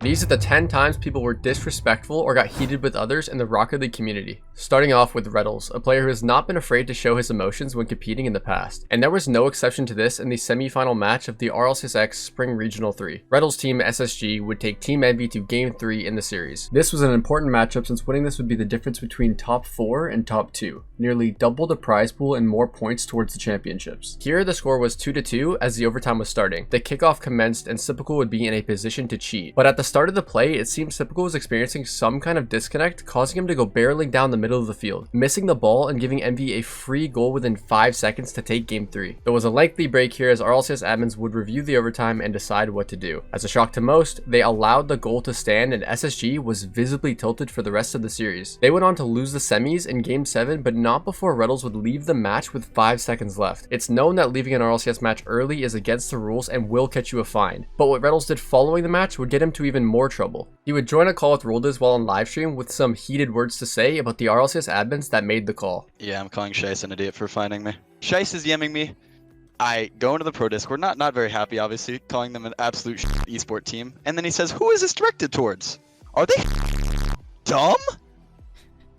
These are the 10 times people were disrespectful or got heated with others in the Rocket League community. Starting off with Retals, a player who has not been afraid to show his emotions when competing in the past. And there was no exception to this in the semi-final match of the RLCS Spring Regional 3. Retals team SSG would take Team Envy to Game 3 in the series. This was an important matchup since winning this would be the difference between top 4 and top 2, nearly double the prize pool and more points towards the championships. Here the score was 2-2 as the overtime was starting. The kickoff commenced and Sypical would be in a position to cheat. But at the start of the play, it seemed Sypical was experiencing some kind of disconnect, causing him to go barreling down the middle of the field, missing the ball and giving Envy a free goal within 5 seconds to take Game 3. There was a lengthy break here as RLCS admins would review the overtime and decide what to do. As a shock to most, they allowed the goal to stand and SSG was visibly tilted for the rest of the series. They went on to lose the semis in Game 7, but not before Retals would leave the match with 5 seconds left. It's known that leaving an RLCS match early is against the rules and will catch you a fine, but what Retals did following the match would get him to even more trouble. He would join a call with Dizz while on livestream with some heated words to say about the RLCS admins that made the call. Yeah, I'm calling Sizz an idiot for finding me. Sizz is yemming me. I go into the pro Discord, not very happy obviously, calling them an absolute esports team, and then he says, who is this directed towards? Are they dumb?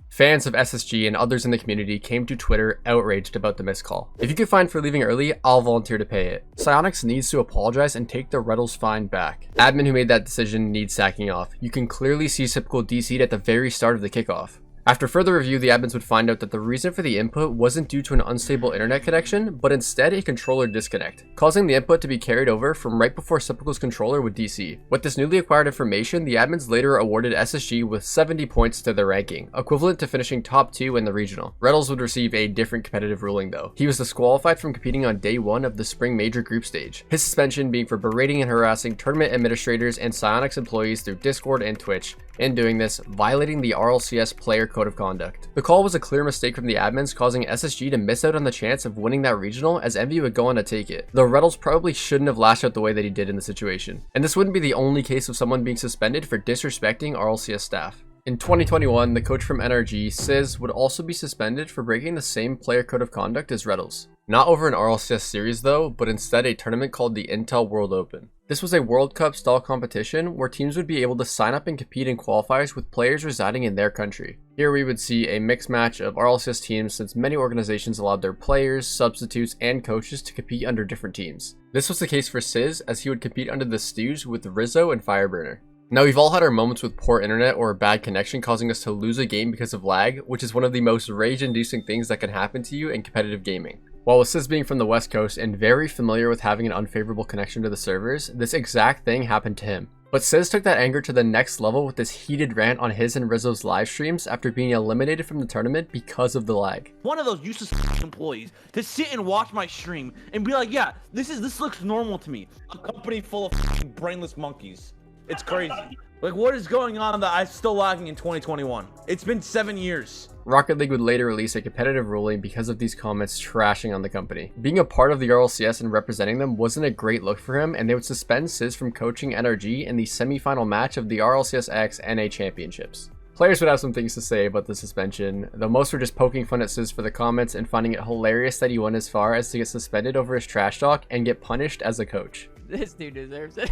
Fans of SSG and others in the community came to Twitter outraged about the missed call. If you get fined for leaving early, I'll volunteer to pay it. Psyonix needs to apologize and take the Retals fine back. Admin who made that decision needs sacking off. You can clearly see Sypical DC'd at the very start of the kickoff. After further review, the admins would find out that the reason for the input wasn't due to an unstable internet connection, but instead a controller disconnect, causing the input to be carried over from right before Sypical's controller would DC. With this newly acquired information, the admins later awarded SSG with 70 points to their ranking, equivalent to finishing top 2 in the regional. Retals would receive a different competitive ruling though. He was disqualified from competing on day 1 of the Spring Major Group Stage, his suspension being for berating and harassing tournament administrators and Psyonix employees through Discord and Twitch, in doing this, violating the RLCS player code of conduct. The call was a clear mistake from the admins, causing SSG to miss out on the chance of winning that regional as Envy would go on to take it, though Retals probably shouldn't have lashed out the way that he did in the situation. And this wouldn't be the only case of someone being suspended for disrespecting RLCS staff. In 2021, the coach from NRG, Sizz, would also be suspended for breaking the same player code of conduct as Retals. Not over an RLCS series though, but instead a tournament called the Intel World Open. This was a World Cup style competition where teams would be able to sign up and compete in qualifiers with players residing in their country. Here we would see a mixed match of RLCS teams since many organizations allowed their players, substitutes, and coaches to compete under different teams. This was the case for Sizz as he would compete under the Stooge with Rizzo and Fireburner. Now we've all had our moments with poor internet or a bad connection causing us to lose a game because of lag, which is one of the most rage-inducing things that can happen to you in competitive gaming. While with Sizz being from the West Coast and very familiar with having an unfavorable connection to the servers, this exact thing happened to him. But Sizz took that anger to the next level with this heated rant on his and Rizzo's live streams after being eliminated from the tournament because of the lag. One of those useless employees to sit and watch my stream and be like, yeah, this looks normal to me. A company full of brainless monkeys. It's crazy. Like, what is going on that I'm still lagging in 2021? It's been 7 years. Rocket League would later release a competitive ruling because of these comments trashing on the company. Being a part of the RLCS and representing them wasn't a great look for him, and they would suspend Sizz from coaching NRG in the semi-final match of the RLCS X NA Championships. Players would have some things to say about the suspension, though most were just poking fun at Sizz for the comments and finding it hilarious that he went as far as to get suspended over his trash talk and get punished as a coach. This dude deserves it.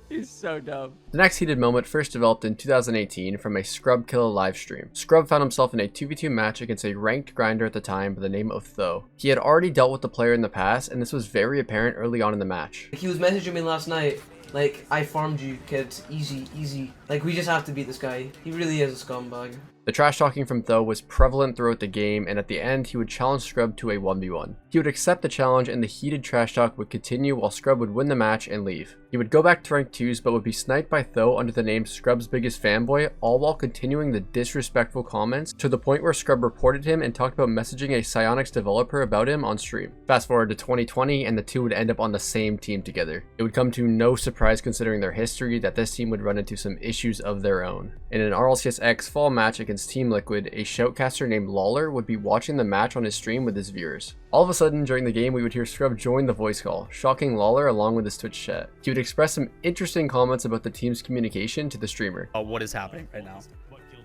He's so dumb. The next heated moment first developed in 2018 from a Scrub Killa livestream. Scrub found himself in a 2v2 match against a ranked grinder at the time by the name of Tho. He had already dealt with the player in the past, and this was very apparent early on in the match. He was messaging me last night, like, I farmed you, kids, easy, easy. Like, we just have to beat this guy. He really is a scumbag. The trash talking from Tho was prevalent throughout the game, and at the end he would challenge Scrub to a 1v1. He would accept the challenge and the heated trash talk would continue while Scrub would win the match and leave. He would go back to rank 2s but would be sniped by Tho under the name Scrub's biggest fanboy, all while continuing the disrespectful comments to the point where Scrub reported him and talked about messaging a Psyonix developer about him on stream. Fast forward to 2020 and the two would end up on the same team together. It would come to no surprise considering their history that this team would run into some issues of their own. In an RLCS X fall match against Team Liquid, a shoutcaster named Lawler would be watching the match on his stream with his viewers. All of a sudden during the game we would hear Scrub join the voice call, shocking Lawler along with his Twitch chat. He would express some interesting comments about the team's communication to the streamer. What is happening right now?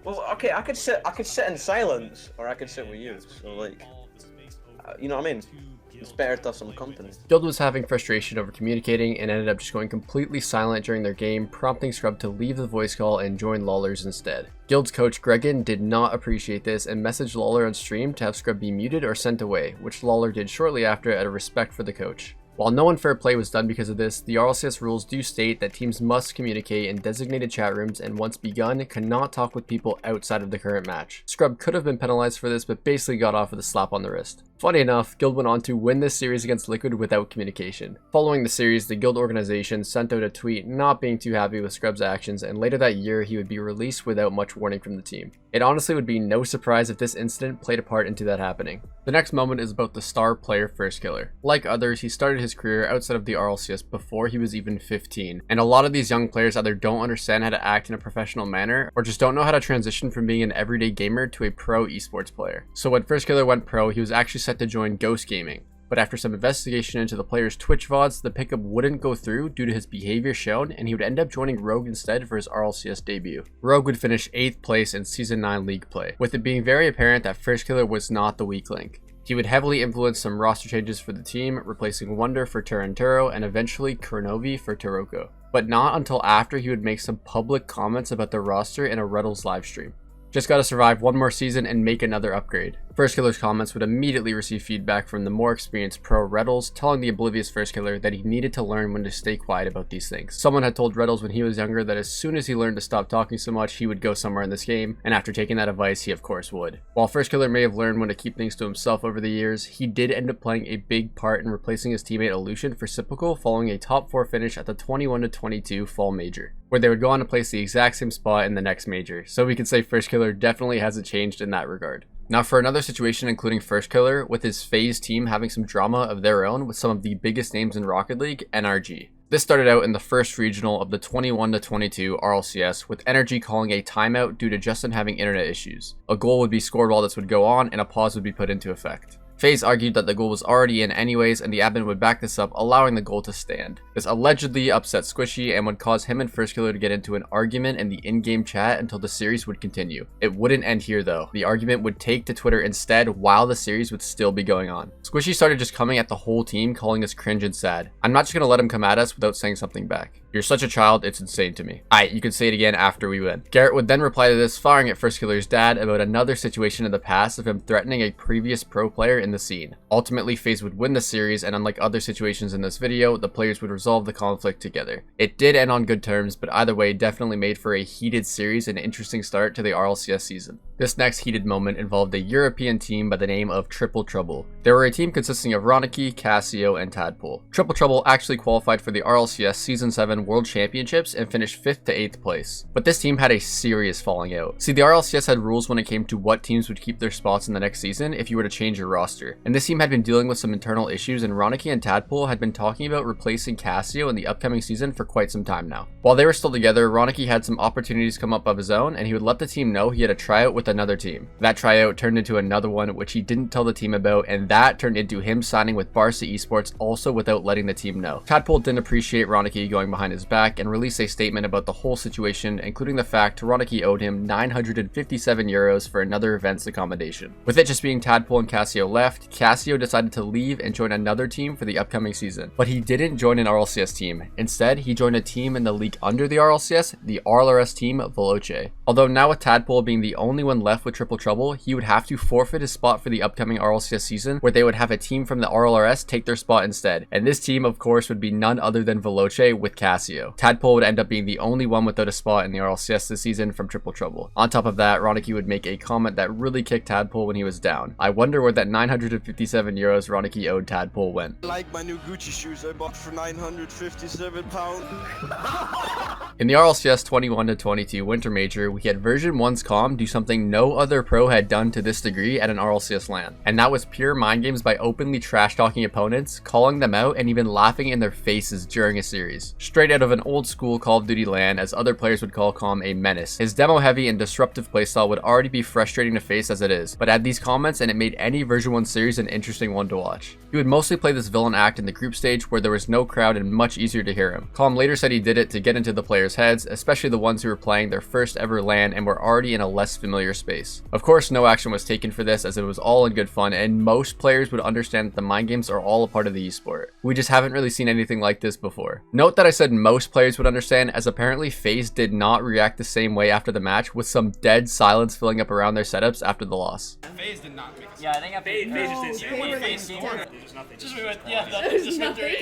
Well, okay, I could sit in silence, or I could sit with you. So like, you know what I mean? It's better to have some company. Guild was having frustration over communicating and ended up just going completely silent during their game, prompting Scrub to leave the voice call and join Lawler's instead. Guild's coach Gregan did not appreciate this and messaged Lawler on stream to have Scrub be muted or sent away, which Lawler did shortly after out of respect for the coach. While no unfair play was done because of this, the RLCS rules do state that teams must communicate in designated chat rooms and once begun, cannot talk with people outside of the current match. Scrub could have been penalized for this, but basically got off with a slap on the wrist. Funny enough, Guild went on to win this series against Liquid without communication. Following the series, the Guild organization sent out a tweet not being too happy with Scrub's actions, and later that year he would be released without much warning from the team. It honestly would be no surprise if this incident played a part into that happening. The next moment is about the star player First Killer. Like others, he started his career outside of the RLCS before he was even 15, and a lot of these young players either don't understand how to act in a professional manner or just don't know how to transition from being an everyday gamer to a pro esports player. So when First Killer went pro, he was actually set to join Ghost Gaming. But after some investigation into the player's Twitch VODs, the pickup wouldn't go through due to his behavior shown, and he would end up joining Rogue instead for his RLCS debut. Rogue would finish 8th place in Season 9 League play, with it being very apparent that First Killer was not the weak link. He would heavily influence some roster changes for the team, replacing Wonder for Turanturo and eventually Kronovi for Taroko. But not until after he would make some public comments about the roster in a Retals livestream. Just gotta survive one more season and make another upgrade. First Killer's comments would immediately receive feedback from the more experienced pro Retals, telling the oblivious First Killer that he needed to learn when to stay quiet about these things. Someone had told Retals when he was younger that as soon as he learned to stop talking so much, he would go somewhere in this game, and after taking that advice, he of course would. While First Killer may have learned when to keep things to himself over the years, he did end up playing a big part in replacing his teammate Illusion for Sypical following a top 4 finish at the 21-22 Fall Major, where they would go on to place the exact same spot in the next major, so we could say First Killer definitely hasn't changed in that regard. Now for another situation including First Killer, with his FaZe team having some drama of their own with some of the biggest names in Rocket League, NRG. This started out in the first regional of the 21-22 RLCS, with NRG calling a timeout due to Justin having internet issues. A goal would be scored while this would go on, and a pause would be put into effect. FaZe argued that the goal was already in anyways, and the admin would back this up, allowing the goal to stand. This allegedly upset Squishy and would cause him and First Killer to get into an argument in the in-game chat until the series would continue. It wouldn't end here though. The argument would take to Twitter instead while the series would still be going on. Squishy started just coming at the whole team, calling us cringe and sad. I'm not just gonna let him come at us without saying something back. You're such a child, it's insane to me. Aight, you can say it again after we win. Garrett would then reply to this, firing at First Killer's dad about another situation in the past of him threatening a previous pro player in the scene. Ultimately, FaZe would win the series, and unlike other situations in this video, the players would resolve the conflict together. It did end on good terms, but either way definitely made for a heated series and interesting start to the RLCS season. This next heated moment involved a European team by the name of Triple Trouble. They were a team consisting of Ronicky, Cassio, and Tadpole. Triple Trouble actually qualified for the RLCS Season 7 World Championships and finished 5th to 8th place. But this team had a serious falling out. See, the RLCS had rules when it came to what teams would keep their spots in the next season if you were to change your roster. And this team had been dealing with some internal issues, and Ronicky and Tadpole had been talking about replacing Cassio in the upcoming season for quite some time now. While they were still together, Ronicky had some opportunities come up of his own, and he would let the team know he had a tryout with another team. That tryout turned into another one, which he didn't tell the team about, and that turned into him signing with RLEsports also without letting the team know. Tadpole didn't appreciate Ronicky going behind his back and released a statement about the whole situation, including the fact Ronicky owed him 957 euros for another event's accommodation. With it just being Tadpole and Cassio left, Cassio decided to leave and join another team for the upcoming season. But he didn't join an RLCS team. Instead, he joined a team in the league under the RLCS, the RLRS team Veloce. Although now with Tadpole being the only one left with Triple Trouble, he would have to forfeit his spot for the upcoming RLCS season, where they would have a team from the RLRS take their spot instead. And this team, of course, would be none other than Veloce with Cassio. Tadpole would end up being the only one without a spot in the RLCS this season from Triple Trouble. On top of that, Ronicky would make a comment that really kicked Tadpole when he was down. I wonder where that 957 euros Ronicky owed Tadpole went. I like my new Gucci shoes I bought for £957. In the RLCS 21-22 Winter Major, we had version 1's comm do something no other pro had done to this degree at an RLCS LAN, and that was pure mind games by openly trash talking opponents, calling them out, and even laughing in their faces during a series. Straight out of an old school Call of Duty LAN, as other players would call comm a menace. His demo heavy and disruptive playstyle would already be frustrating to face as it is, but add these comments and it made any version 1 series an interesting one to watch. He would mostly play this villain act in the group stage where there was no crowd and much easier to hear him. Comm later said he did it to get into the players' players' heads, especially the ones who were playing their first ever LAN and were already in a less familiar space. Of course, no action was taken for this as it was all in good fun, and most players would understand that the mind games are all a part of the esport. We just haven't really seen anything like this before. Note that I said most players would understand, as apparently FaZe did not react the same way after the match, with some dead silence filling up around their setups after the loss. FaZe did not make us. Yeah, I think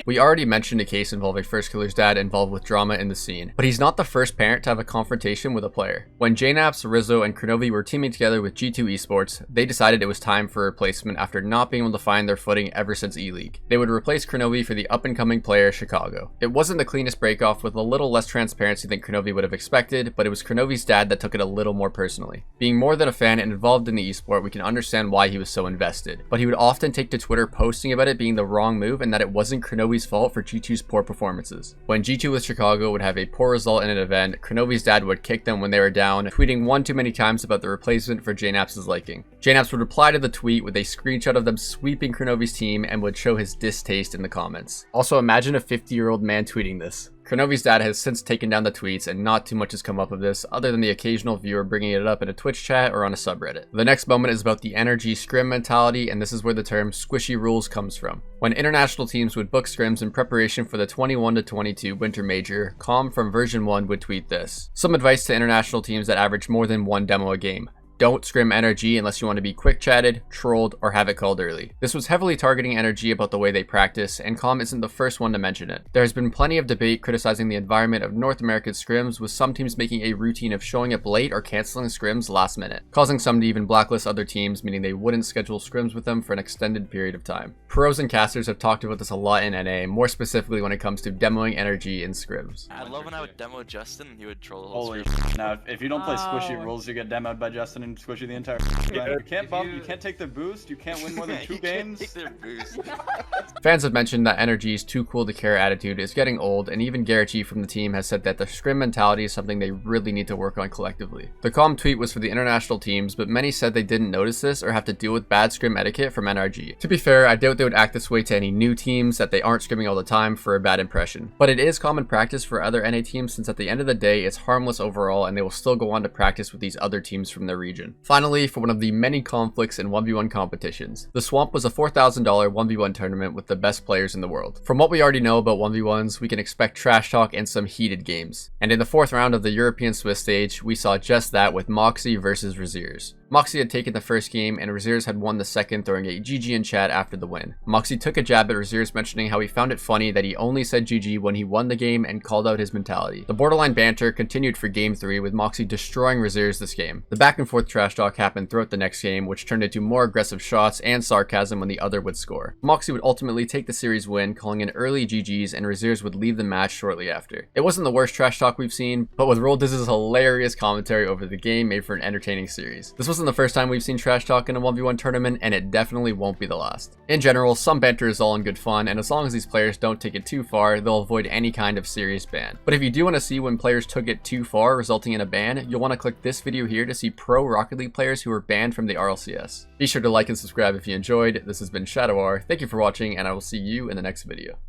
We already mentioned a case involving First Killer's dad involved with drama in the scene, but he's not the first parent to have a confrontation with a player. When JNaps, Rizzo, and Kronovi were teaming together with G2 Esports, they decided it was time for a replacement after not being able to find their footing ever since E-League. They would replace Kronovi for the up-and-coming player Chicago. It wasn't the cleanest breakoff, with a little less transparency than Kronovi would have expected, but it was Kronovi's dad that took it a little more personally. Being more than a fan and involved in the esport, we can understand why he was so invested, but he would often take to Twitter posting about it being the wrong move and that it wasn't Kronovi's fault for G2's poor performances. When G2 with Chicago would have a poor result in an event, Kronovi's dad would kick them when they were down, tweeting one too many times about the replacement for JNaps' liking. JNaps would reply to the tweet with a screenshot of them sweeping Kronovi's team and would show his distaste in the comments. Also, imagine a 50-year-old man tweeting this. Kronovi's dad has since taken down the tweets, and not too much has come up of this other than the occasional viewer bringing it up in a Twitch chat or on a subreddit. The next moment is about the NRG scrim mentality, and this is where the term squishy rules comes from. When international teams would book scrims in preparation for the 21-22 winter major, Com from version 1 would tweet this. Some advice to international teams that average more than one demo a game. Don't scrim NRG unless you want to be quick chatted, trolled, or have it called early. This was heavily targeting NRG about the way they practice, and Com isn't the first one to mention it. There has been plenty of debate criticizing the environment of North American scrims, with some teams making a routine of showing up late or canceling scrims last minute, causing some to even blacklist other teams, meaning they wouldn't schedule scrims with them for an extended period of time. Pros and casters have talked about this a lot in NA, more specifically when it comes to demoing NRG in scrims. I love when I would demo Justin and he would troll the whole Holy scrim. now if you don't play squishy rules, you get demoed by Justin and squishy the entire time. You can't bump, you can't take the boost, you can't win more than 2 games. Take their boost. Fans have mentioned that NRG's too cool to care attitude is getting old, and even Garrett from the team has said that the scrim mentality is something they really need to work on collectively. The calm tweet was for the international teams, but many said they didn't notice this or have to deal with bad scrim etiquette from NRG. To be fair, I doubt they would act this way to any new teams, that they aren't scrimming all the time for a bad impression. But it is common practice for other NA teams, since at the end of the day it's harmless overall and they will still go on to practice with these other teams from their region. Finally, for one of the many conflicts in 1v1 competitions, the Swamp was a $4,000 1v1 tournament with the best players in the world. From what we already know about 1v1s, we can expect trash talk and some heated games. And in the 4th round of the European Swiss stage, we saw just that with Moxie versus Raziers. Moxie had taken the first game and Raziers had won the second, throwing a GG in chat after the win. Moxie took a jab at Raziers, mentioning how he found it funny that he only said GG when he won the game and called out his mentality. The borderline banter continued for game 3, with Moxie destroying Raziers this game. The back and forth trash talk happened throughout the next game, which turned into more aggressive shots and sarcasm when the other would score. Moxie would ultimately take the series win, calling in early GGs, and Raziers would leave the match shortly after. It wasn't the worst trash talk we've seen, but with Dizz's hilarious commentary over the game made for an entertaining series. This wasn't the first time we've seen trash talk in a 1v1 tournament, and it definitely won't be the last. In general, some banter is all in good fun, and as long as these players don't take it too far, they'll avoid any kind of serious ban. But if you do want to see when players took it too far, resulting in a ban, you'll want to click this video here to see pro Rocket League players who were banned from the RLCS. Be sure to like and subscribe if you enjoyed. This has been ShadowR. Thank you for watching, and I will see you in the next video.